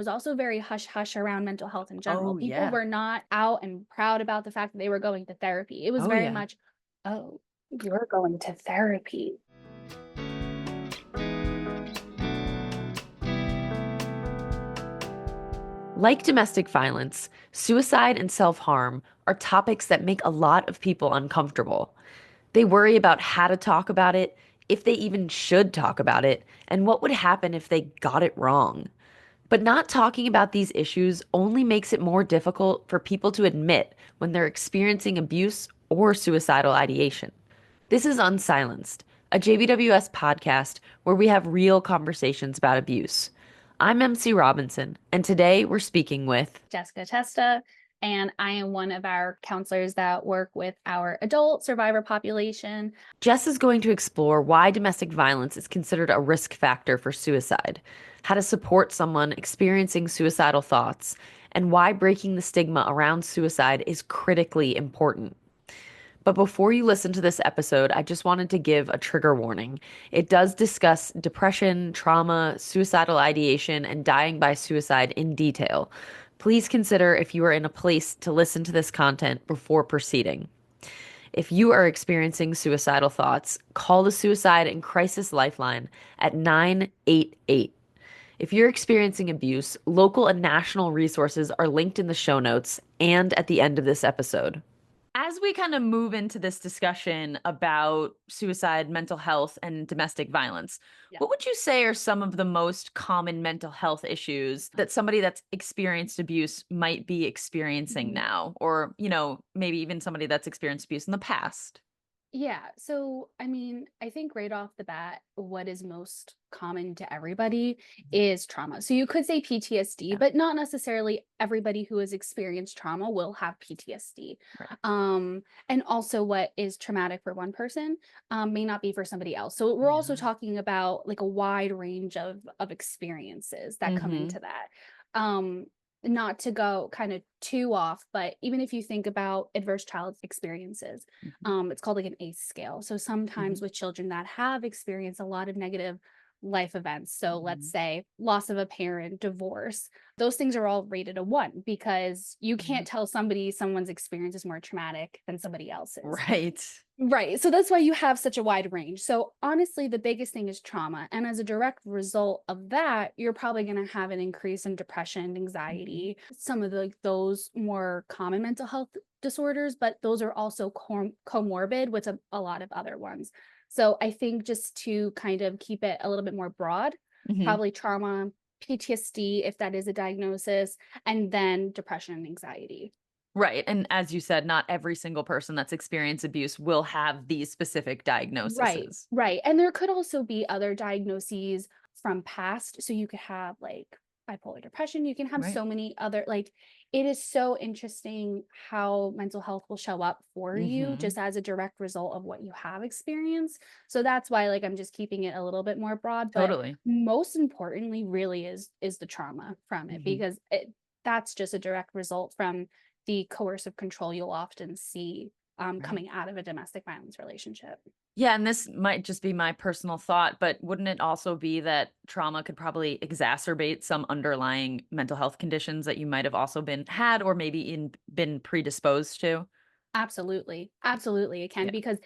was also very hush hush around mental health in general. Oh, People yeah. were not out and proud about the fact that they were going to therapy. It was Oh, very yeah. much, oh, you're going to therapy. Like domestic violence, suicide and self-harm are topics that make a lot of people uncomfortable. They worry about how to talk about it, if they even should talk about it, and what would happen if they got it wrong. But not talking about these issues only makes it more difficult for people to admit when they're experiencing abuse or suicidal ideation. This is Unsilenced, a JBWS podcast where we have real conversations about abuse. I'm MC Robinson, and today we're speaking with Jessica Testa, and I am one of our counselors that work with our adult survivor population. Jess is going to explore why domestic violence is considered a risk factor for suicide, how to support someone experiencing suicidal thoughts, and why breaking the stigma around suicide is critically important. But before you listen to this episode, I just wanted to give a trigger warning. It does discuss depression, trauma, suicidal ideation, and dying by suicide in detail. Please consider if you are in a place to listen to this content before proceeding. If you are experiencing suicidal thoughts, call the Suicide and Crisis Lifeline at 988. If you're experiencing abuse, local and national resources are linked in the show notes and at the end of this episode. As we kind of move into this discussion about suicide, mental health, and domestic violence, Yeah. what would you say are some of the most common mental health issues that somebody that's experienced abuse might be experiencing Mhm. now? Or, maybe even somebody that's experienced abuse in the past? Yeah. So, I mean, I think right off the bat, what is most common to everybody is trauma. So you could say PTSD, Yeah, but not necessarily everybody who has experienced trauma will have PTSD. right. And also what is traumatic for one person may not be for somebody else. So we're also Yeah. talking about like a wide range of experiences that come Mm-hmm. into that. Um, Not to go kind of too off, but even if you think about adverse child experiences, Mm-hmm. it's called like an ACE scale. So Mm-hmm. sometimes with children that have experienced a lot of negative life events, so let's Mm-hmm. say loss of a parent, divorce, those things are all rated a 1 because you Yeah. can't tell somebody someone's experience is more traumatic than somebody else's. Right. Right. So that's why you have such a wide range. So honestly, the biggest thing is trauma. And as a direct result of that, you're probably going to have an increase in depression, Mm-hmm. anxiety, some of those more common mental health disorders, but those are also comorbid with a lot of other ones. So I think just to kind of keep it a little bit more broad, Mm-hmm. probably trauma, PTSD, if that is a diagnosis, and then depression and anxiety. Right. And as you said, not every single person that's experienced abuse will have these specific Right, diagnoses. right, and there could also be other diagnoses from past, so you could have, like, bipolar depression, you can have Right. so many other like, it is so interesting how mental health will show up for you Mm-hmm. just as a direct result of what you have experienced, so that's why, like, I'm just keeping it a little bit more broad, but Totally. most importantly really is the trauma from it Mm-hmm. because that's just a direct result from the coercive control you'll often see, Right. coming out of a domestic violence relationship. Yeah, and this might just be my personal thought, but wouldn't it also be that trauma could probably exacerbate some underlying mental health conditions that you might have also been had or maybe been predisposed to? Absolutely. Absolutely, it can Yeah. because,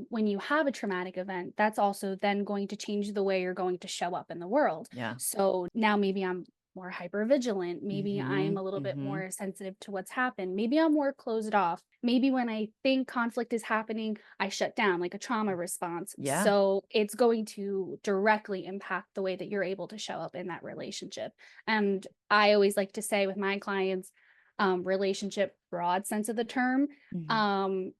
when you have a traumatic event, that's also then going to change the way you're going to show up in the world. Yeah. So, now maybe I'm more hyper vigilant, maybe I'm Mhm. a little bit Mhm. more sensitive to what's happened, maybe I'm more closed off, maybe when I think conflict is happening, I shut down, like a trauma response. Yeah. So, it's going to directly impact the way that you're able to show up in that relationship. And I always like to say with my clients, relationship broad sense of the term, Mhm. um,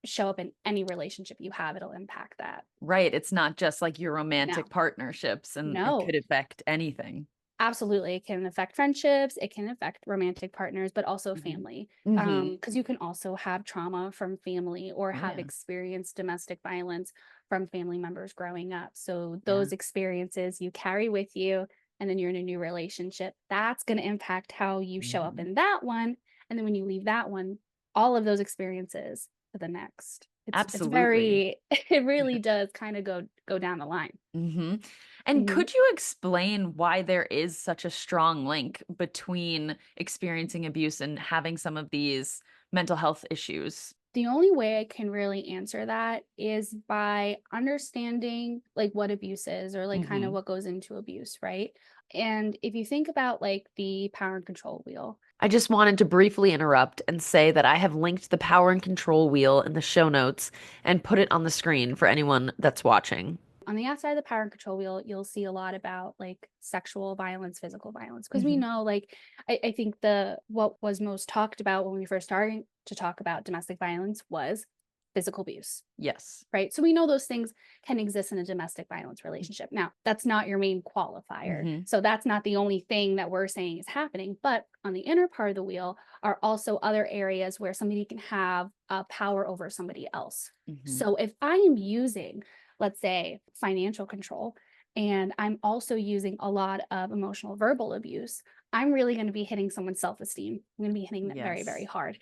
show up in any relationship you have, it'll impact that. Right, it's not just like your romantic No, partnerships and it no, could affect anything. absolutely. It can affect friendships, it can affect romantic partners, but also Mhm. family. Mhm. Because you can also have trauma from family or Oh, have yeah. experienced domestic violence from family members growing up. So Yeah. those experiences you carry with you, and then you're in a new relationship. That's going to impact how you show up Mhm. in that one. And then when you leave that one, all of those experiences to the next. It's Absolutely. very it really does kind of go down the line. Mhm. And Mhm. could you explain why there is such a strong link between experiencing abuse and having some of these mental health issues? The only way I can really answer that is by understanding like what abuse is or like kind of Mhm. what goes into abuse, right? And if you think about like the power and control wheel, I just wanted to briefly interrupt and say that I have linked the power and control wheel in the show notes and put it on the screen for anyone that's watching. on the outside of the power and control wheel, you'll see a lot about like sexual violence, physical violence, because we Mhm. know like I think the what was most talked about when we first started to talk about domestic violence was physical abuse. Yes. Right? So we know those things can exist in a domestic violence relationship. Now, that's not your main qualifier. Mhm. So that's not the only thing that we're saying is happening. But on the inner part of the wheel are also other areas where somebody can have power over somebody else. Mhm. So if I am using, let's say, financial control, and I'm also using a lot of emotional verbal abuse, I'm really going to be hitting someone's self esteem. I'm going to be hitting them very, very Yes. hard.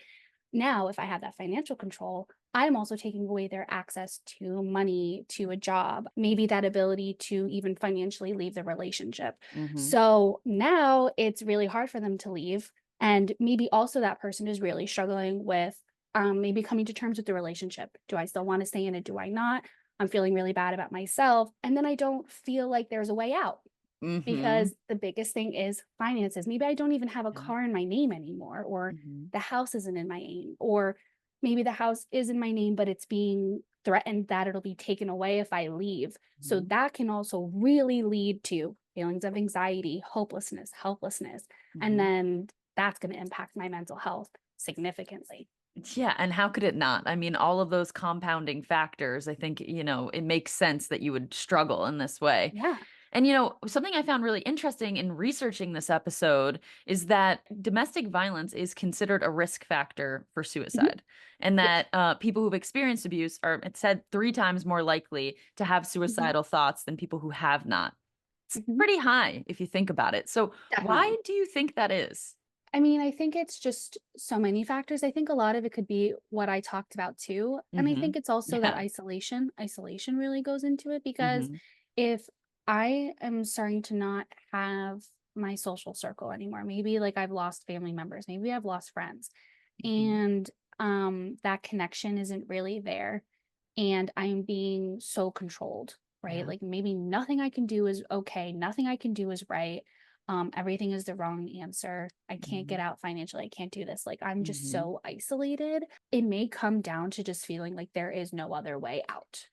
Now, if I have that financial control, I'm also taking away their access to money, to a job, maybe that ability to even financially leave the relationship. Mhm. So now it's really hard for them to leave. And maybe also that person is really struggling with maybe coming to terms with the relationship. Do I still want to stay in it? Do I not? I'm feeling really bad about myself. And then I don't feel like there's a way out Mhm. because the biggest thing is finances. Maybe I don't even have a Yeah. car in my name anymore, or Mhm. the house isn't in my name, or maybe the house is in my name, but it's being threatened that it'll be taken away if I leave. So Mhm. that can also really lead to feelings of anxiety, hopelessness, helplessness. And Mhm. then that's going to impact my mental health significantly. Yeah, and how could it not? I mean, all of those compounding factors, I think, it makes sense that you would struggle in this way. Yeah. And, something I found really interesting in researching this episode is that domestic violence is considered a risk factor for Mhm. suicide. And Yes. that people who've experienced abuse are, it said, 3 times more likely to have Mhm. suicidal thoughts than people who have not. It's Mhm. pretty high if you think about it. So, why Definitely. do you think that is? I mean, I think it's just so many factors. I think a lot of it could be what I talked about too. And I Hmm. think it's also that Yeah. isolation really goes into it because Hmm. if I am starting to not have my social circle anymore, maybe like I've lost family members, maybe I've lost friends, Hmm. and that connection isn't really there, and I'm being so controlled, right? Yeah. Like maybe nothing I can do is okay, nothing I can do is right. Everything is the wrong answer. I can't get Hmm. out financially. I can't do this. Like I'm just Hmm. so isolated. It may come down to just feeling like there is no other way out.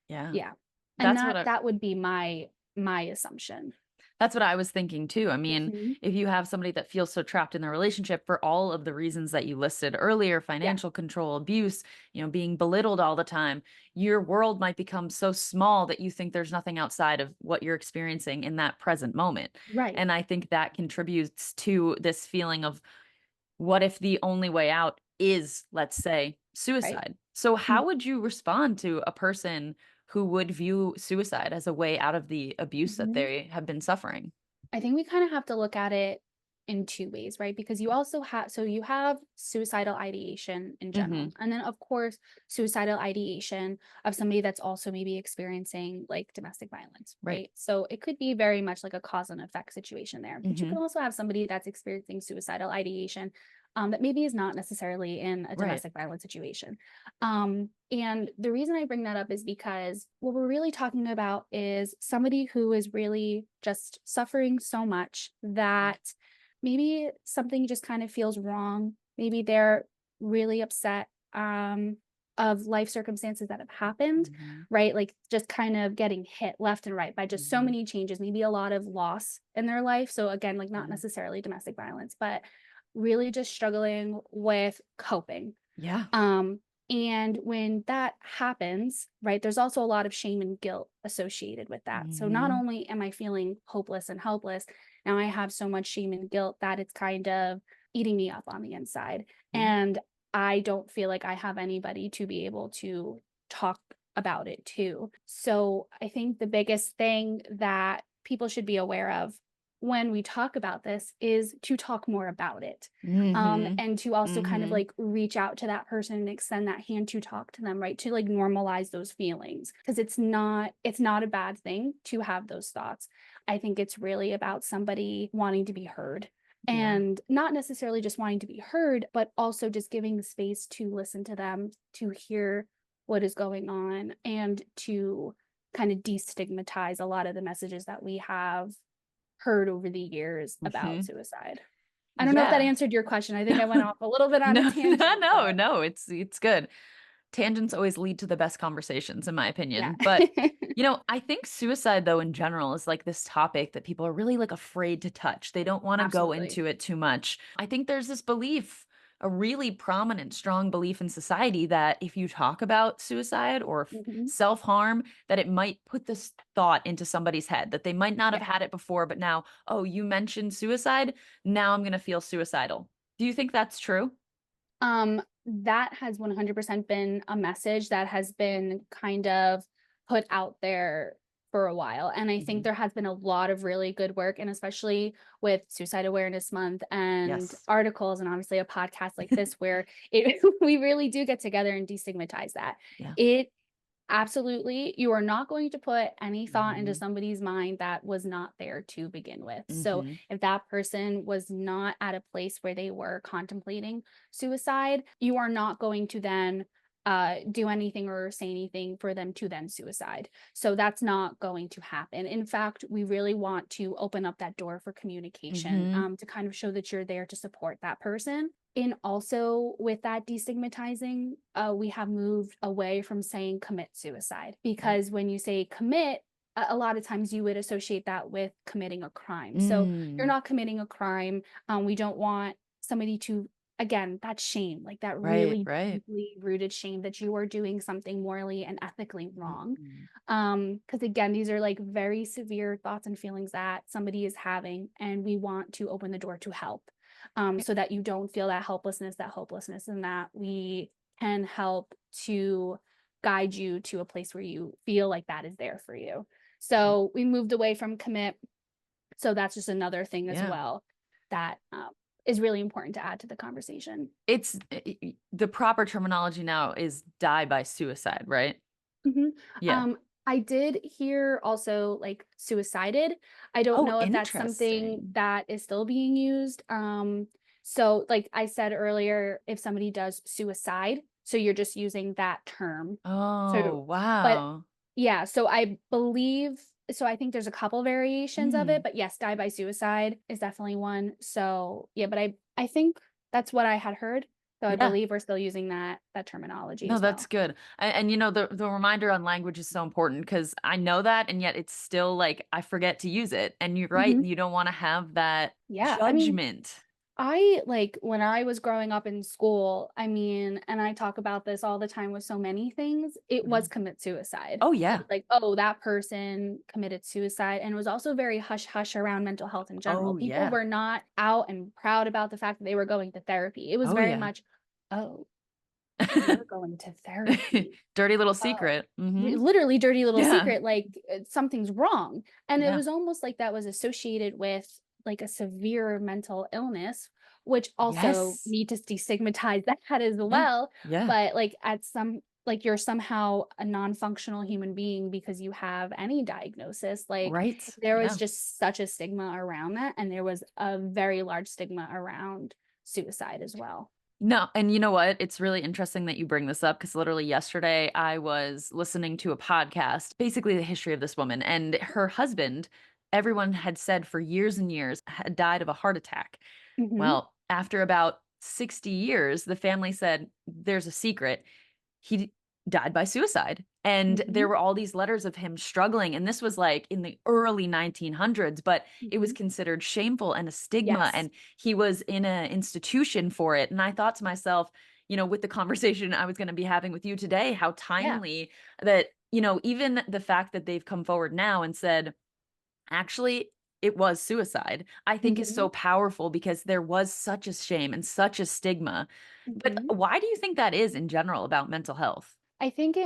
Yeah. Yeah. And That's what that would be my assumption. That's what I was thinking too. I mean, Mhm. if you have somebody that feels so trapped in their relationship for all of the reasons that you listed earlier, Yeah. financial control, abuse, being belittled all the time, your world might become so small that you think there's nothing outside of what you're experiencing in that present moment. Right. And I think that contributes to this feeling of what if the only way out is, let's say, Right. suicide? So, Mm. how would you respond to a person who would view suicide as a way out of the abuse that Mhm. they have been suffering? I think we kind of have to look at it in two ways, right? Because you also have, so you have suicidal ideation in general. Mhm. And then, of course, suicidal ideation of somebody that's also maybe experiencing like domestic violence, Right. right? So it could be very much like a cause and effect situation there. But you could Mhm. also have somebody that's experiencing suicidal ideation that maybe is not necessarily in a Right. domestic violence situation. And the reason I bring that up is because what we're really talking about is somebody who is really just suffering so much that maybe something just kind of feels wrong. Maybe they're really upset of life circumstances that have happened, Mhm. right? Like just kind of getting hit left and right by just so Mhm. many changes, maybe a lot of loss in their life. So again, like not Yeah. necessarily domestic violence, but really just struggling with coping. Yeah. Um, and when that happens, right, there's also a lot of shame and guilt associated with that. So not Mhm. only am I feeling hopeless and helpless, now I have so much shame and guilt that it's kind of eating me up on the inside. Yeah. And I don't feel like I have anybody to be able to talk about it to. So I think the biggest thing that people should be aware of when we talk about this is to talk more about it. Mm-hmm. And to also kind of Mm-hmm. like reach out to that person and extend that hand to talk to them, right? To like normalize those feelings, because it's not a bad thing to have those thoughts. I think it's really about somebody wanting to be heard, Yeah. and not necessarily just wanting to be heard, but also just giving the space to listen to them, to hear what is going on, and to kind of destigmatize a lot of the messages that we have heard over the years about Mm-hmm. suicide. I don't know if that Yeah. answered your question. I think I went off a little bit on a No, no, tangent, no, but no, it's good. Tangents always lead to the best conversations, in my yeah. opinion. But, I think suicide, though, in general, is like this topic that people are really like afraid to touch. They don't want to go Absolutely. into it too much. I think there's this belief, a really prominent, strong belief in society that if you talk about suicide or Mhm. self-harm, that it might put this thought into somebody's head that they might not have Yeah. had it before, but now, oh, you mentioned suicide. Now I'm going to feel suicidal. Do you think that's true? That has 100% been a message that has been kind of put out there for a while. And I think Mhm. there has been a lot of really good work, and especially with Suicide Awareness Month and Yes. articles, and obviously a podcast like this, where we really do get together and destigmatize that. Yeah. It Absolutely. You are not going to put any thought into Mhm. somebody's mind that was not there to begin with. So Mhm. if that person was not at a place where they were contemplating suicide, you are not going to then do anything or say anything for them to then suicide. So that's not going to happen. In fact, we really want to open up that door for communication, Mhm. to kind of show that you're there to support that person. And also with that destigmatizing, we have moved away from saying commit suicide, Yeah. because when you say commit, a lot of times you would associate that with committing a crime. So you're Mm. not committing a crime. We don't want somebody to, again, that shame, like that Right, really right. deeply rooted shame that you are doing something morally and ethically wrong. Mhm. Because again, these are like very severe thoughts and feelings that somebody is having, and we want to open the door to help, so that you don't feel that hopelessness, and that we can help to guide you to a place where you feel like that is there for you. So we moved away from commit. So that's just another thing as Yeah. well that is really important to add to the conversation. The proper terminology now is die by suicide, right? Mhm. Yeah. Um, I did hear also like suicided. I don't Oh, know if that's something interesting. that is still being used. So like I said earlier, if somebody does suicide, so you're just using that term. So, Oh, but wow. yeah, so I think there's a couple variations of it, Mm. but yes, die by suicide is definitely one. So yeah, but I think that's what I had heard. So I Yeah. believe we're still using that terminology No, as that's well. good. And the reminder on language is so important because I know that, and yet it's still like I forget to use it. And you're right, Mhm. you don't want to have that Yeah, I mean, judgment. I like when I was growing up in school, I mean, and I talk about this all the time with so many things, it Yeah. was commit suicide. Oh, It yeah. was like, oh, that person committed suicide. And it was also very hush hush around mental health in general. Oh, People yeah. were not out and proud about the fact that they were going to therapy. It was Oh, very yeah. much, oh, you're going to therapy. Dirty little Oh, secret. Hmm. literally dirty little Yeah. secret, like something's wrong. And it Yeah. was almost like that was associated with like a severe mental illness, which also Yes. need to destigmatize that as Yeah. well. Yeah. But like at some, like you're somehow a non-functional human being because you have any diagnosis. Like Right. there was Yeah. just such a stigma around that, and there was a very large stigma around suicide as well. No, and you know what? It's really interesting that you bring this up because literally yesterday I was listening to a podcast, basically the history of this woman and her husband. Everyone had said for years and years had died of a heart attack. Hmm. Well, after about 60 years, the family said, there's a secret. He died by suicide. And there Hmm. were all these letters of him struggling. And this was like in the early 1900s, but it was Hmm. considered shameful and a stigma. Yes. And he was in an institution for it. And I thought to myself, with the conversation I was going to be having with you today, how Yeah. timely that, even the fact that they've come forward now and said, actually, it was suicide, I think is so Hmm. powerful because there was such a shame and such a stigma. But Hmm. why do you think that is in general about mental health? I think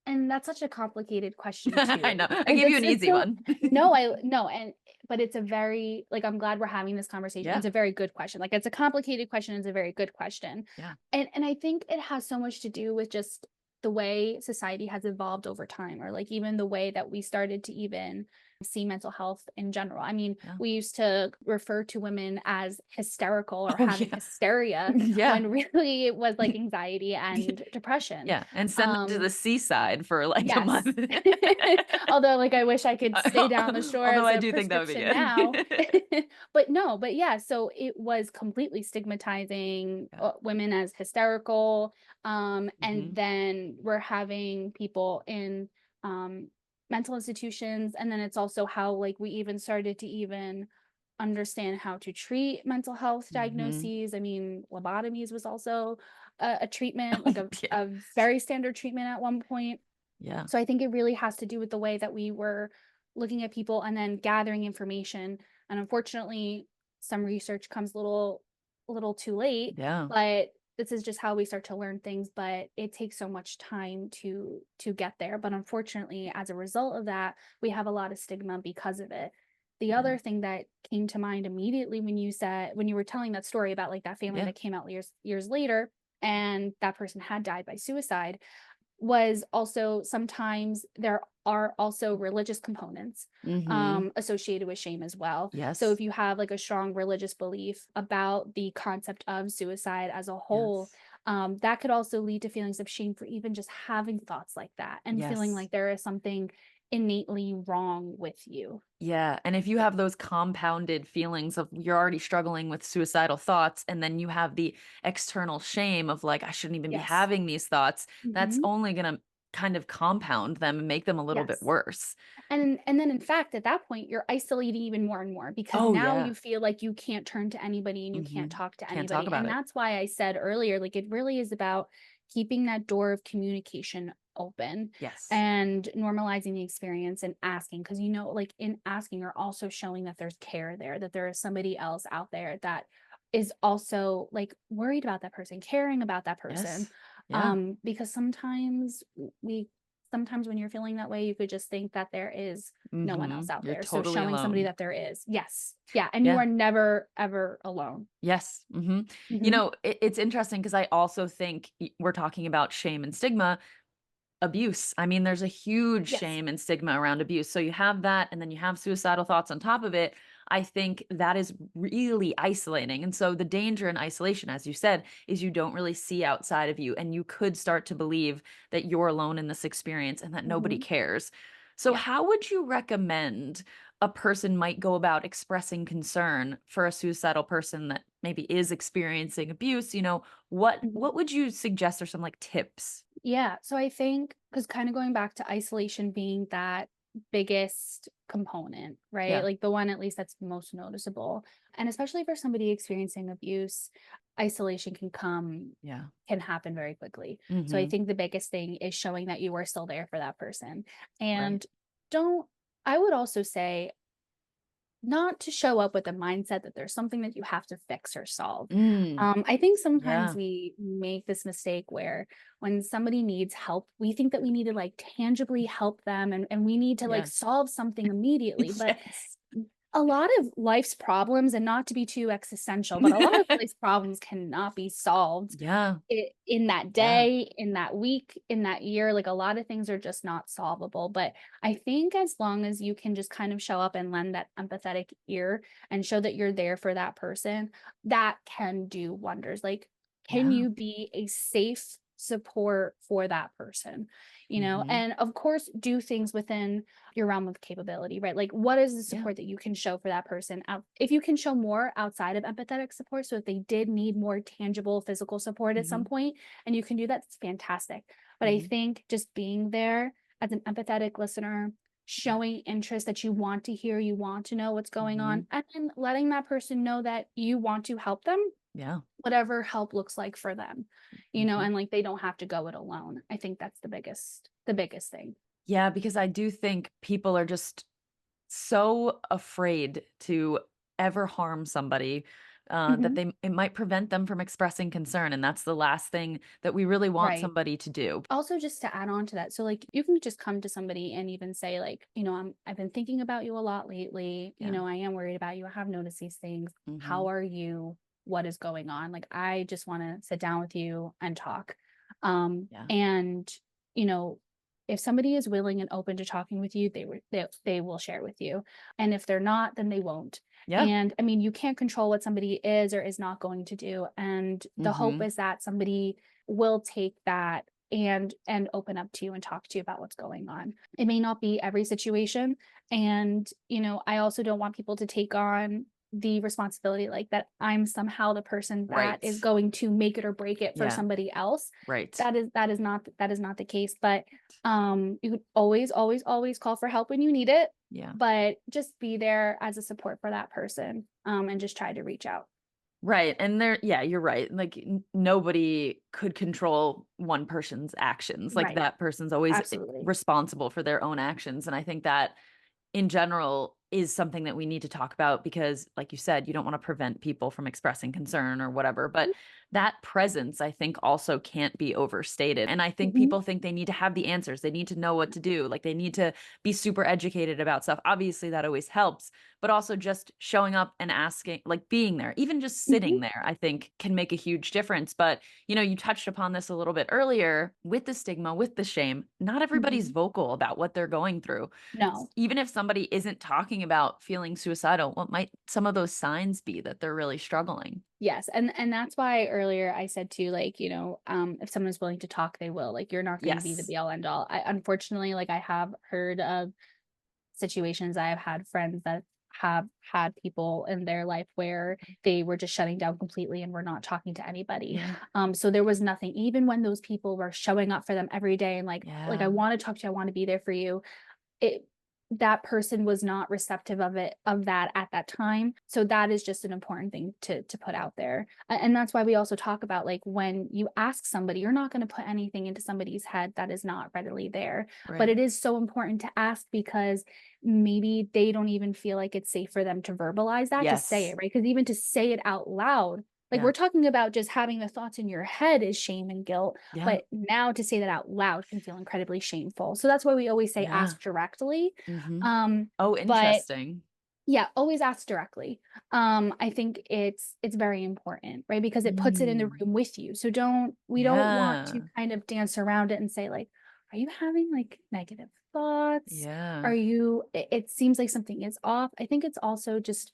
And that's such a complicated question I too. know. I Like gave you an it's easy so one. no, I no, and but it's a very like I'm glad we're having this conversation. Yeah. It's a very good question. Like it's a complicated question, it's a very good question. Yeah. And I think it has so much to do with just the way society has evolved over time, or like even the way that we started to even see mental health in general. I mean, Yeah. we used to refer to women as hysterical or Oh, having yeah. hysteria Yeah. when really it was like anxiety and depression. Yeah. And send them to Um, the seaside for like a Yes. month. Although, like, I wish I could stay down the shore Although as I a do think that would be prescription now. good. But no, but yeah, so it was completely stigmatizing Yeah. women as hysterical. And Hmm. then we're having people in um, mental institutions. And then it's also how, like, we even started to even understand how to treat mental health Hmm. diagnoses. I mean, lobotomies was also a treatment, Oh, like yeah. a very standard treatment at one point. Yeah. So I think it really has to do with the way that we were looking at people and then gathering information. And unfortunately, some research comes a little too late, Yeah. but this is just how we start to learn things, but it takes so much time to get there. But unfortunately, as a result of that, we have a lot of stigma because of it. The Yeah. other thing that came to mind immediately when you were telling that story about like that family Yeah. that came out years later and that person had died by suicide was also sometimes there are also religious components Hmm. associated with shame as well. So Yes. if you have like a strong religious belief about the concept of suicide as a whole, Yes. that could also lead to feelings of shame for even just having thoughts like that and feeling Yes. like there is something innately wrong with you. Yeah. And if you have those compounded feelings of you're already struggling with suicidal thoughts, and then you have the external shame of like, I shouldn't even be Yes. having these thoughts, that's Hmm. only going to kind of compound them and make them a little bit Yes. worse. And then in fact, at that point, you're isolating even more and more because Oh, now yeah. you feel like you can't turn to anybody and you Hmm. can't talk to Can't talk anybody. about And it. that's why I said earlier, like it really is about keeping that door of communication open Yes. and normalizing the experience and asking. Because, you know, like in asking, you're also showing that there's care there, that there is somebody else out there that is also like worried about that person, caring about that person. Yes. Yeah. Because we sometimes when you're feeling that way, you could just think that there is no one else out You're there. So totally showing somebody alone. that there is. Yes. Yeah. And you Yeah. are never, ever alone. Yes. You Mhm. know, it's interesting because I also think we're talking about shame and stigma, abuse. I mean, there's a huge Yes. shame and stigma around abuse. So you have that, and then you have suicidal thoughts on top of it. I think that is really isolating. And so the danger in isolation, as you said, is you don't really see outside of you, and you could start to believe that you're alone in this experience and that nobody Mhm. cares. So, Yeah. how would you recommend a person might go about expressing concern for a suicidal person that maybe is experiencing abuse? You know, Mhm. what would you suggest are some like tips? Yeah. So I think, because kind of going back to isolation being that biggest component, right? Yeah. Like the one at least that's most noticeable. And especially for somebody experiencing abuse, isolation Yeah. can happen very quickly. So I Hmm. think the biggest thing is showing that you are still there for that person. Right. And don't I would also say not to show up with the mindset that there's something that you have to fix or solve. Mm. I think sometimes Yeah. we make this mistake where when somebody needs help, we think that we need to like tangibly help them and we need to like Yeah. solve something immediately. But Yes. a lot of life's problems, and not to be too existential, but a lot of life's problems cannot be solved Yeah. in that Yeah. day, in that week, in that year. Like a lot of things are just not solvable. But I think as long as you can just kind of show up and lend that empathetic ear and show that you're there for that person, that can do wonders. Like, can Yeah. you be a safe support for that person? You know, Hmm. and of course, do things within your realm of capability, right? Like, what is the Yeah. support that you can show for that person? If you can show more outside of empathetic support, so if they did need more tangible physical support at some Hmm. point, and you can do that, it's fantastic. But I Hmm. think just being there as an empathetic listener, Yeah. showing interest that you want to hear, you want to know what's going Hmm. on, and then letting that person know that you want to help them, Yeah. whatever help looks like for them, you know, Hmm. and like they don't have to go it alone. I think that's the biggest thing. Yeah, because I do think people are just so afraid to ever harm somebody that Mhm. it might prevent them from expressing concern. And that's the last thing that we really want Right. somebody to do. Also, just to add on to that, so like you can just come to somebody and even say, like, I've been thinking about you a lot lately. Yeah. I am worried about you. I have noticed these things. Hmm. How are you? What is going on? Like, I just want to sit down with you and talk. Yeah. And you know, if somebody is willing and open to talking with you, they will share with you. And if they're not, then they won't. Yeah. And I mean, you can't control what somebody is or is not going to do. And the hope Hmm. is that somebody will take that and open up to you and talk to you about what's going on. It may not be every situation, and I also don't want people to take on the responsibility like that I'm somehow the person that Right. is going to make it or break it for Yeah. somebody else. Right. That is not the case. But you could always call for help when you need it, Yeah. but just be there as a support for that person, and just try to reach out. Right. And yeah, you're right. Like nobody could control one person's actions. Like Right. that person's always Absolutely. responsible for their own actions. And I think that in general is something that we need to talk about because, like you said, you don't want to prevent people from expressing concern or whatever. But that presence, I think, also can't be overstated. And I think Mhm. people think they need to have the answers. They need to know what to do. Like they need to be super educated about stuff. Obviously, that always helps, but also just showing up and asking, like being there, even just Mhm. sitting there, I think can make a huge difference. But, you touched upon this a little bit earlier with the stigma, with the shame. Not everybody's Mhm. vocal about what they're going through. No. Even if somebody isn't talking about feeling suicidal, what might some of those signs be that they're really struggling? Yes, and that's why earlier I said too, like, if someone is willing to talk, they will. Like, you're not going to be the Yes. be all end all. I unfortunately, like, I have heard of situations. I have had friends that have had people in their life where they were just shutting down completely and were not talking to anybody. Yeah. So there was nothing, even when those people were showing up for them every day and like I Yeah. want to talk to you, I want to be there for you. it that person was not receptive of that at that time, so that is just an important thing to put out there. And that's why we also talk about, like, when you ask somebody, you're not going to put anything into somebody's head that is not readily there, but Right. it is so important to ask because maybe they don't even feel like it's safe for them to verbalize that, to say Yes. it, right? Because even to say it out loud, like, Yeah. we're talking about just having the thoughts in your head is shame and guilt, Yeah. but now to say that out loud can feel incredibly shameful. So that's why we always say Yeah. ask directly. Hmm. Um, Oh, but interesting. yeah, always ask directly. I think it's very important, right? Because it puts it in the Mm. room with you. So we don't want to Yeah. kind of dance around it and say, like, are you having like negative thoughts? Yeah. Are you, it seems like something is off. I think it's also just,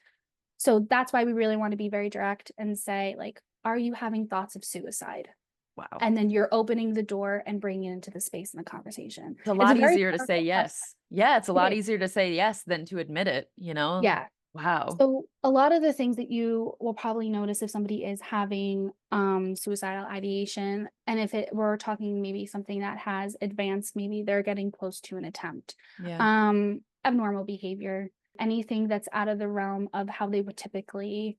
so that's why we really want to be very direct and say, like, are you having thoughts of suicide? Wow. And then you're opening the door and bringing it into the space in the conversation. It's a It's a lot very easier to say powerful question. yes. Yeah, it's a It lot is. easier to say yes than to admit it. Yeah. Wow. So a lot of the things that you will probably notice if somebody is having suicidal ideation, and if we're talking maybe something that has advanced, maybe they're getting close to an attempt. Yeah. Abnormal behavior, anything that's out of the realm of how they would typically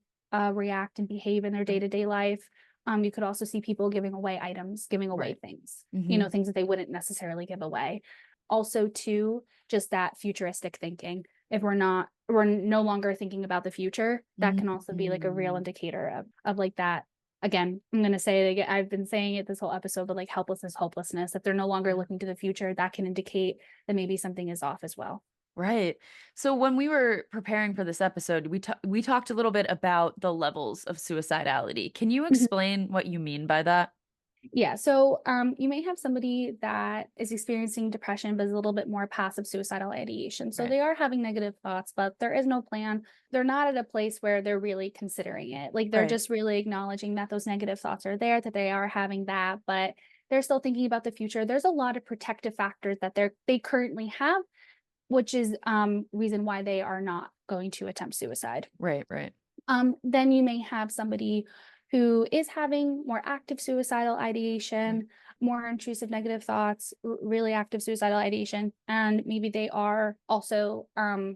react and behave in their Right. day-to-day life. You could also see people giving away items, giving away Right. things, Hmm. things that they wouldn't necessarily give away. Also, too, just that futuristic thinking. If we're no longer thinking about the future, that can also be like a real Mm. indicator of like that. Again, I'm going to say it again. I've been saying it this whole episode, but like helplessness, hopelessness. If they're no longer Yeah. looking to the future, that can indicate that maybe something is off as well. Right. So when we were preparing for this episode, we talked a little bit about the levels of suicidality. Can you Mhm. explain what you mean by that? Yeah. So you may have somebody that is experiencing depression, but is a little bit more passive suicidal ideation. So Right. they are having negative thoughts, but there is no plan. They're not at a place where they're really considering it. Like, they're Right. just really acknowledging that those negative thoughts are there, that they are having that, but they're still thinking about the future. There's a lot of protective factors that they currently have, which is reason why they are not going to attempt suicide. Right. Right. Then you may have somebody who is having more active suicidal Right. ideation, more intrusive negative thoughts, really active suicidal ideation, and maybe they are also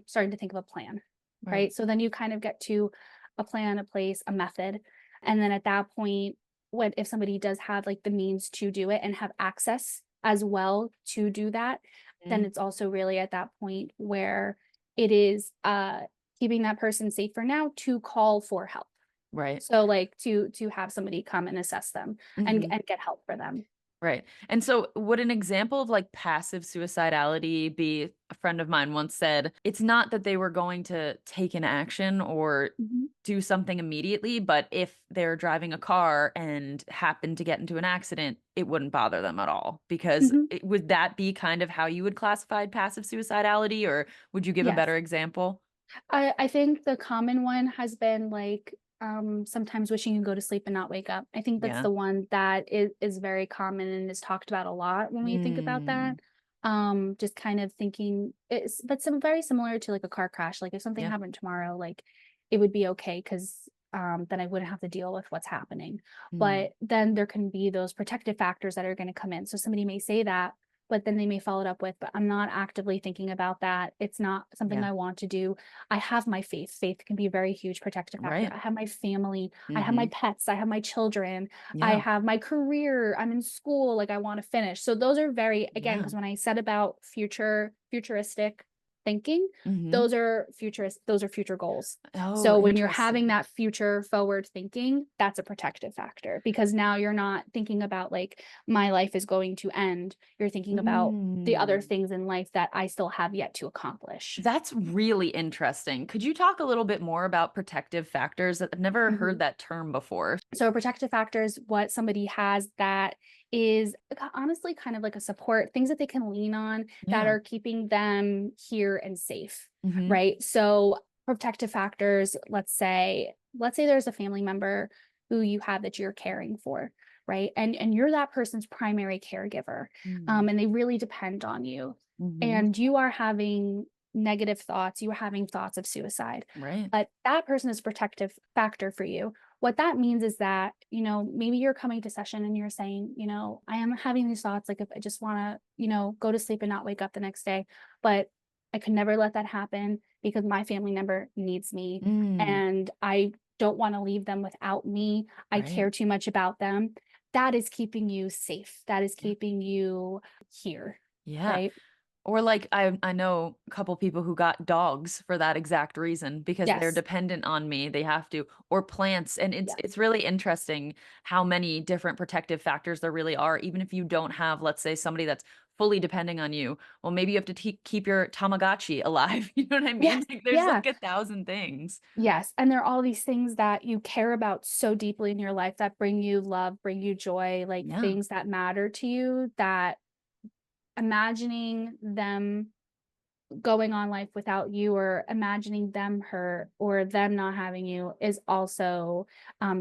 starting to think of a plan, Right. right? So then you kind of get to a plan, a place, a method, and then at that point, when if somebody does have like the means to do it and have access as well to do that, then Mm. it's also really at that point where it is keeping that person safe for now to call for help. Right. So like to have somebody come and assess them Hmm. and get help for them. Right. And so, would an example of like passive suicidality be? A friend of mine once said it's not that they were going to take an action or Mhm. do something immediately, but if they're driving a car and happen to get into an accident, it wouldn't bother them at all. Because Mhm. would that be kind of how you would classify passive suicidality, or would you give a Yes. better example? I think the common one has been like sometimes wishing you go to sleep and not wake up. I think that's Yeah. the one that is very common and is talked about a lot when we think about that. Mm, Just kind of thinking it's but some very similar to like a car crash. Like if something yeah. happened tomorrow, like it would be okay because then I wouldn't have to deal with what's happening. Mm, But then there can be those protective factors that are going to come in. So somebody may say that, but then they may follow it up with, but I'm not actively thinking about that. It's not something yeah. I want to do. I have my faith. Faith can be a very huge protective factor. Right. I have my family. I have my Hmm. pets. I have my children. I Yeah. have my career. I'm in school. Like I want to finish. So those are very, again, Yeah. because when I said about futuristic thinking, Hmm. those are future goals. Oh, So when you're having interesting. that future forward thinking, that's a protective factor because now you're not thinking about like my life is going to end. You're thinking about the other Mm. things in life that I still have yet to accomplish. That's really interesting. Could you talk a little bit more about protective factors? I've never heard Mhm. that term before. So a protective factor is what somebody has that is honestly kind of like a support, things that they can lean on that Yeah. are keeping them here and safe, Hmm. right? So protective factors, let's say there's a family member who you have that you're caring for, right? And you're that person's primary caregiver. Hmm. And they really depend on you. Hmm. And you are having negative thoughts, you are having thoughts of suicide. Right. But that person is a protective factor for you. What that means is that, maybe you're coming to session and you're saying, I am having these thoughts, like if I just want to, go to sleep and not wake up the next day, but I could never let that happen because my family member needs me Mm. and I don't want to leave them without me. I Right. care too much about them. That is keeping you safe. That is Yeah. keeping you here, Yeah. right? Or like I know a couple people who got dogs for that exact reason because they're Yes. dependent on me. They have to, or plants. And it's Yeah. it's really interesting how many different protective factors there really are, even if you don't have, let's say, somebody that's fully depending on you. Well, maybe you have to keep your Tamagotchi alive. You know what I mean? Yes. Like there's Yeah. like 1,000 things. Yes, and there are all these things that you care about so deeply in your life that bring you love, bring you joy, like Yeah. things that matter to you that imagining them going on life without you or imagining them hurt or them not having you is also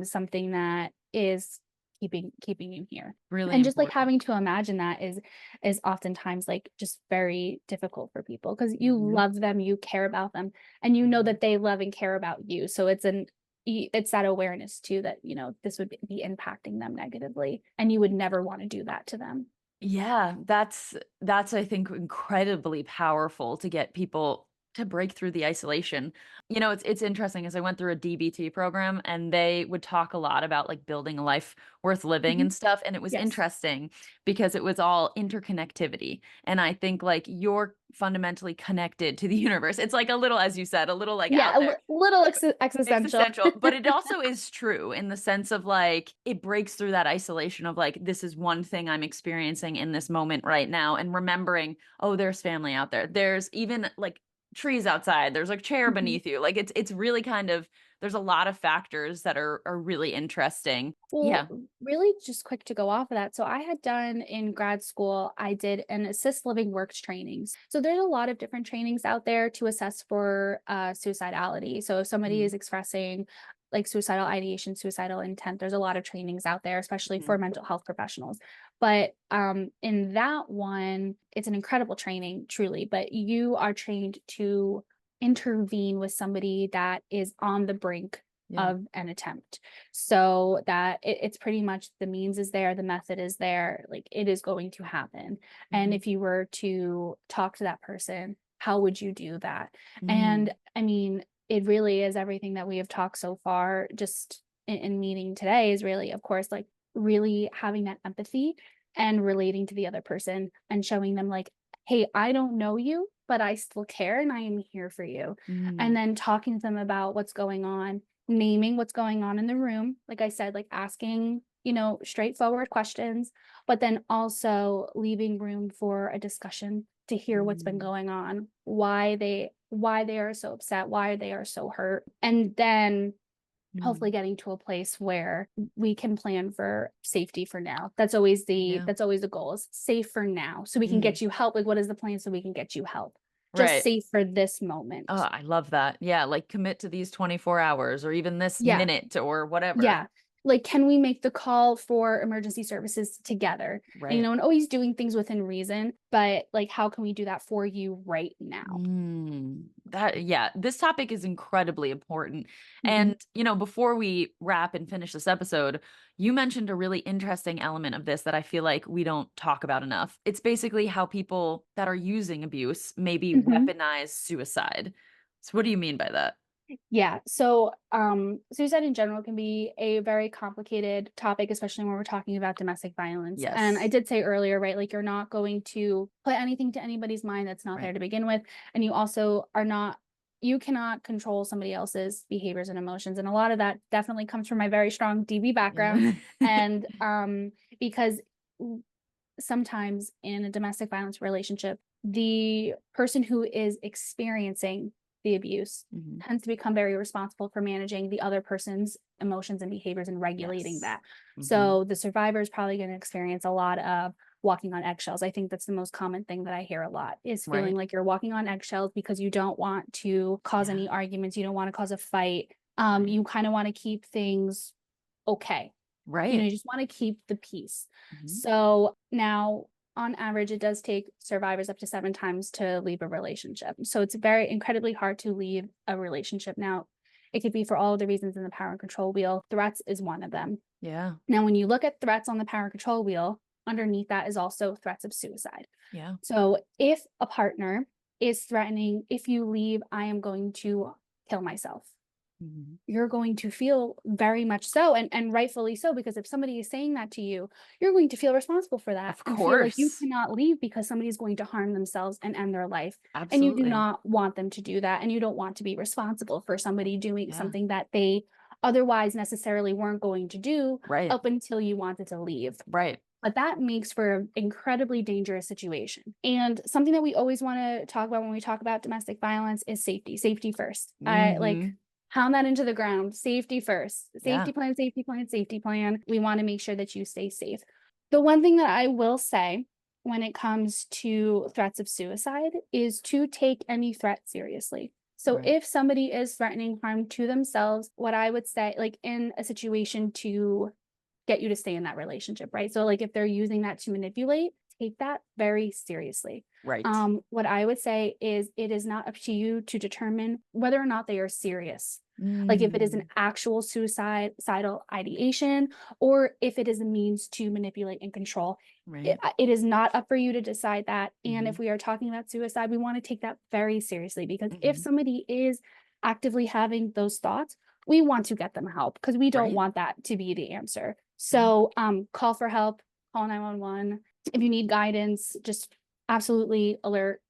something that is keeping you here. Really And just like important. having to imagine that is oftentimes like just very difficult for people because you Hmm. love them, you care about them, and you know that they love and care about you. So it's that awareness too that this would be impacting them negatively and you would never want to do that to them. Yeah, that's I think incredibly powerful to get people to break through the isolation. You know, it's interesting as I went through a DBT program and they would talk a lot about like building a life worth living Mhm. and stuff, and it was Yes. interesting because it was all interconnectivity. And I think like you're fundamentally connected to the universe. It's like a little, as you said, a little like Yeah, out there. little existential. Existential, but it also is true in the sense of like it breaks through that isolation of like this is one thing I'm experiencing in this moment right now and remembering, oh, there's family out there. There's even like trees outside. There's like chair Mhm. beneath you. Like it's really kind of there's a lot of factors that are really interesting. Well, Yeah. really just quick to go off of that. So I had done in grad school, I did an assist living works trainings. So there's a lot of different trainings out there to assess for suicidality. So if somebody Mm-hmm. is expressing like suicidal ideation, suicidal intent, there's a lot of trainings out there, especially Mm-hmm. for mental health professionals. But in that one, it's an incredible training, truly, but you are trained to intervene with somebody that is on the brink Yeah. of an attempt so that it's pretty much the means is there, the method is there, like it is going to happen. And Mm-hmm. if you were to talk to that person, how would you do that? Mm. And I mean, it really is everything that we have talked so far, just in meeting today is really, of course, like really having that empathy and relating to the other person and showing them like, hey, I don't know you, but I still care and I am here for you. And Mm. then talking to them about what's going on naming what's going on in the room. Like I said, like asking, straightforward questions, but then also leaving room for a discussion to hear what's been Mm, going on, why they are so upset, why they are so hurt. And then hopefully mm, getting to a place where we can plan for safety for now. That's always the goal, is safe for now. So we can mm. get you help. Like, what is the plan so we can get you help? Just Right. safe for this Oh, moment. I love that. Yeah, like commit to these 24 hours or even this Yeah. minute or whatever. Yeah. Like, can we make the call for emergency services together? And, Right. and always doing things within reason, but like, how can we do that for you right now? Yeah, this topic is incredibly important. Mhm. And, before we wrap and finish this episode, you mentioned a really interesting element of this that I feel like we don't talk about enough. It's basically how people that are using abuse maybe Mhm. weaponize suicide. So, what do you mean by that? Yeah. So, suicide in general can be a very complicated topic, especially when we're talking about domestic violence. And I Yes. did say earlier, right, like you're not going to put anything to anybody's mind that's not there Right. to begin with. And you also are not, you cannot control somebody else's behaviors and emotions. And a lot of that definitely comes from my very strong DV background. Yeah. And because sometimes in a domestic violence relationship, the person who is experiencing the abuse Mhm. tends to become very responsible for managing the other person's emotions and behaviors and regulating Yes. that. Hmm. So the survivor is probably going to experience a lot of walking on eggshells. I think that's the most common thing that I hear a lot, is feeling Right. like you're walking on eggshells because you don't want to cause Yeah. any arguments, you don't want to cause a fight. Right. You kind of want to keep things okay. Right. You just want to keep the peace. Mhm. So now, on average, it does take survivors up to 7 times to leave a relationship. So it's very incredibly hard to leave a relationship. Now, it could be for all of the reasons in the power and control wheel. Threats is one of them. Yeah. Now, when you look at threats on the power and control wheel, underneath that is also threats of suicide. Yeah. So if a partner is threatening, if you leave, I am going to kill myself, Mhm. you're going to feel very much so, and rightfully so, because if somebody is saying that to you, you're going to feel responsible for that Of and feel like you course. cannot leave because somebody's going to harm themselves and end their life. And you do Absolutely. not want them to do that. And you don't want to be responsible for somebody doing Yeah. something that they otherwise necessarily weren't going to do Right. up until you wanted to leave. Right. But that makes for an incredibly dangerous situation. And something that we always want to talk about when we talk about domestic violence is safety. Safety first. I like Hmm. pound that into the ground. Safety first. Yeah. Safety plan, safety plan, safety plan. We want to make sure that you stay safe. The one thing that I will say when it comes to threats of suicide is to take any threat seriously. So Right. if somebody is threatening harm to themselves, what I would say, like in a situation to get you to stay in that relationship, right? So like if they're using that to manipulate, take that very seriously. Right. What I would say is it is not up to you to determine whether or not they are serious. Like if it is an Mm. actual suicidal ideation, or if it is a means to manipulate and control. It, Right. it is not up for you to decide that. And Hmm. if we are talking about suicide, we want to take that very seriously, because if Hmm. somebody is actively having those thoughts, we want to get them help, because we don't Right. want that to be the answer. Yeah. So call for help, call 911. If you need guidance, just absolutely alert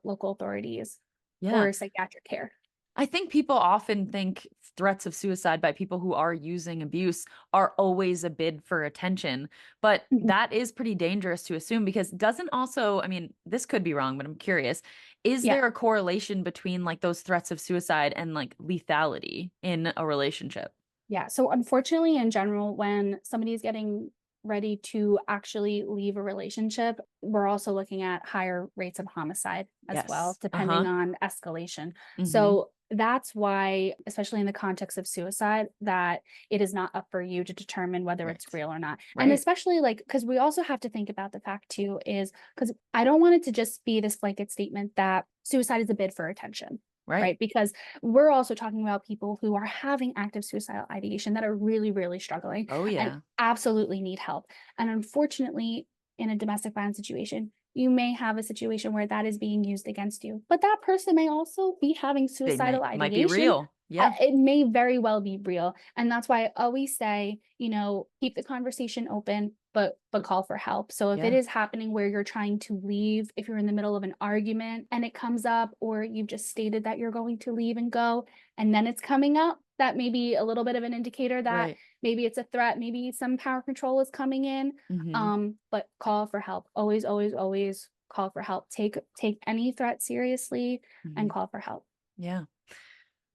local authorities Yeah. or psychiatric care. I think people often think threats of suicide by people who are using abuse are always a bid for attention, but Mhm. that is pretty dangerous to assume because doesn't also, I mean, this could be wrong, but I'm curious, is Yeah. there a correlation between like those threats of suicide and like lethality in a relationship? Yeah. So unfortunately, in general, when somebody is getting ready to actually leave a relationship, we're also looking at higher rates of homicide as well, Yes. depending Uh-huh. on escalation. Hmm. So that's why, especially in the context of suicide, that it is not up for you to determine whether it's Right. real or not. And Right. especially like, because we also have to think about the fact too, is because I don't want it to just be this blanket statement that suicide is a bid for attention. Right. Right. Because we're also talking about people who are having active suicidal ideation that are really, really struggling Oh and yeah. absolutely need help. And unfortunately, in a domestic violence situation, you may have a situation where that is being used against you, but that person may also be having They suicidal might be ideation. real. Yeah. It may very well be real. And that's why I always say, keep the conversation open, but call for help. So if it Yeah. is happening where you're trying to leave, if you're in the middle of an argument and it comes up, or you've just stated that you're going to leave and go, and then it's coming up, that may be a little bit of an indicator that Right. maybe it's a threat, maybe some power control is coming in. Hmm. But call for help. Always, always, always call for help. Take any threat seriously Hmm. and call for help. Yeah.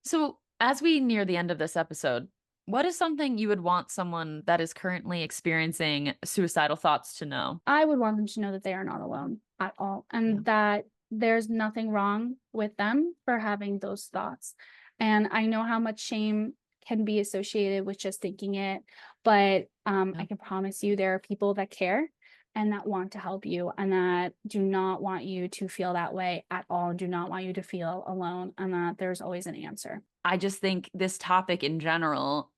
So, as we near the end of this episode, what is something you would want someone that is currently experiencing suicidal thoughts to know? I would want them to know that they are not alone at all Yeah. and that there's nothing wrong with them for having those thoughts. And I know how much shame can be associated with just thinking it, but Yeah. I can promise you there are people that care and that want to help you and that do not want you to feel that way at all, do not want you to feel alone, and that there's always an answer. I just think this topic in general,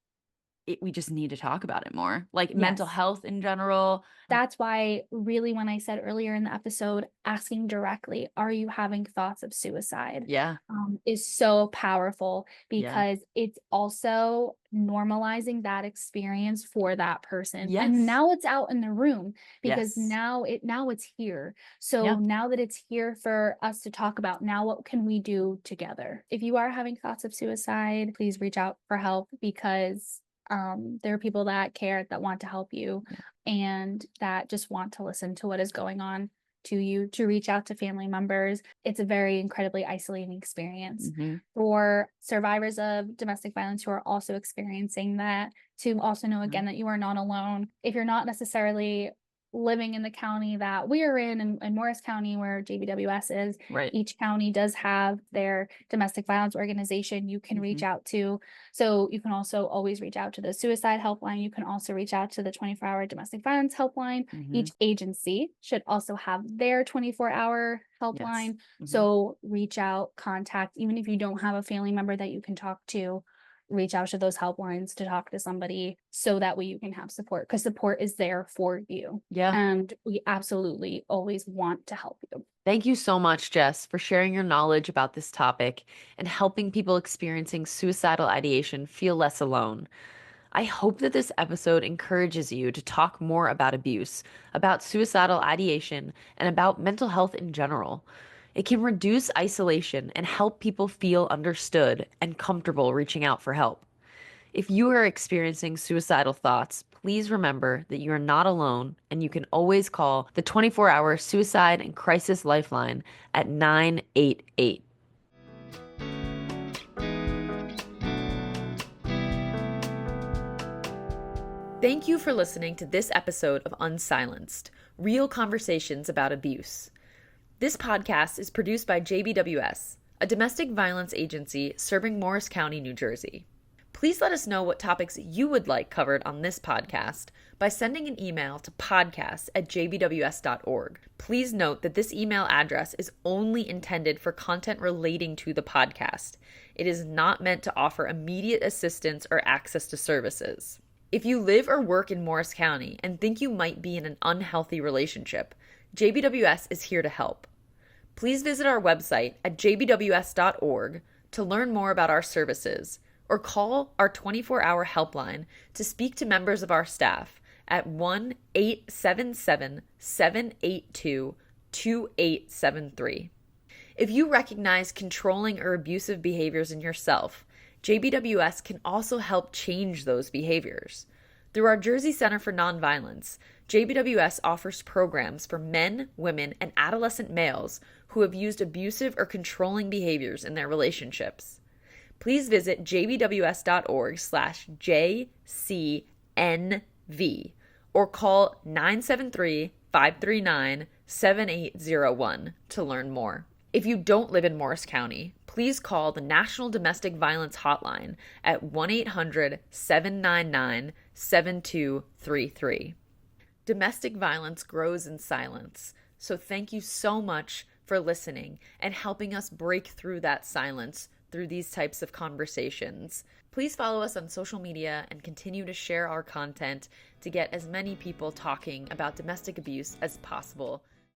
we just need to talk about it more. Like mental Yes. health in general. That's why, really, when I said earlier in the episode, asking directly, are you having thoughts of suicide, Yeah. is so powerful Yeah. because it's also normalizing that experience for that person. And Yes. now it's out in the room because Yes. now it's here. So Yeah. now that it's here for us to talk about, now what can we do together? If you are having thoughts of suicide, please reach out for help because there are people that care, that want to help you, Yeah. and that just want to listen to what is going on to you, to reach out to family members. It's a very incredibly isolating experience. Hmm. For survivors of domestic violence who are also experiencing that, to also know Yeah. again that you are not alone. If you're not necessarily living in the county that we are in Morris County, where JBWS is, Right. each county does have their domestic violence organization you can Hmm. reach out to. So you can also always reach out to the suicide helpline. You can also reach out to the 24-hour domestic violence helpline. Hmm. Each agency should also have their 24-hour Yes. helpline. Hmm. So reach out, contact, even if you don't have a family member that you can talk to, reach out to those helplines to talk to somebody so that way you can have support, because support is there for you. Yeah. And we absolutely always want to help you. Thank you so much, Jess, for sharing your knowledge about this topic and helping people experiencing suicidal ideation feel less alone. I hope that this episode encourages you to talk more about abuse, about suicidal ideation, and about mental health in general. It can reduce isolation and help people feel understood and comfortable reaching out for help. If you are experiencing suicidal thoughts, please remember that you are not alone and you can always call the 24-hour Suicide and Crisis Lifeline at 988. Thank you for listening to this episode of Unsilenced, Real Conversations About Abuse. This podcast is produced by JBWS, a domestic violence agency serving Morris County, New Jersey. Please let us know what topics you would like covered on this podcast by sending an email to podcast@jbws.org. Please note that this email address is only intended for content relating to the podcast. It is not meant to offer immediate assistance or access to services. If you live or work in Morris County and think you might be in an unhealthy relationship, JBWS is here to help. Please visit our website at jbws.org to learn more about our services, or call our 24-hour helpline to speak to members of our staff at 1-877-782-2873. If you recognize controlling or abusive behaviors in yourself, JBWS can also help change those behaviors. Through our Jersey Center for Nonviolence, JBWS offers programs for men, women, and adolescent males who have used abusive or controlling behaviors in their relationships. Please visit jbws.org/JCNV or call 973-539-7801 to learn more. If you don't live in Morris County, please call the National Domestic Violence Hotline at 1-800-799-7233. Domestic violence grows in silence, so thank you so much for listening and helping us break through that silence through these types of conversations. Please follow us on social media and continue to share our content to get as many people talking about domestic abuse as possible.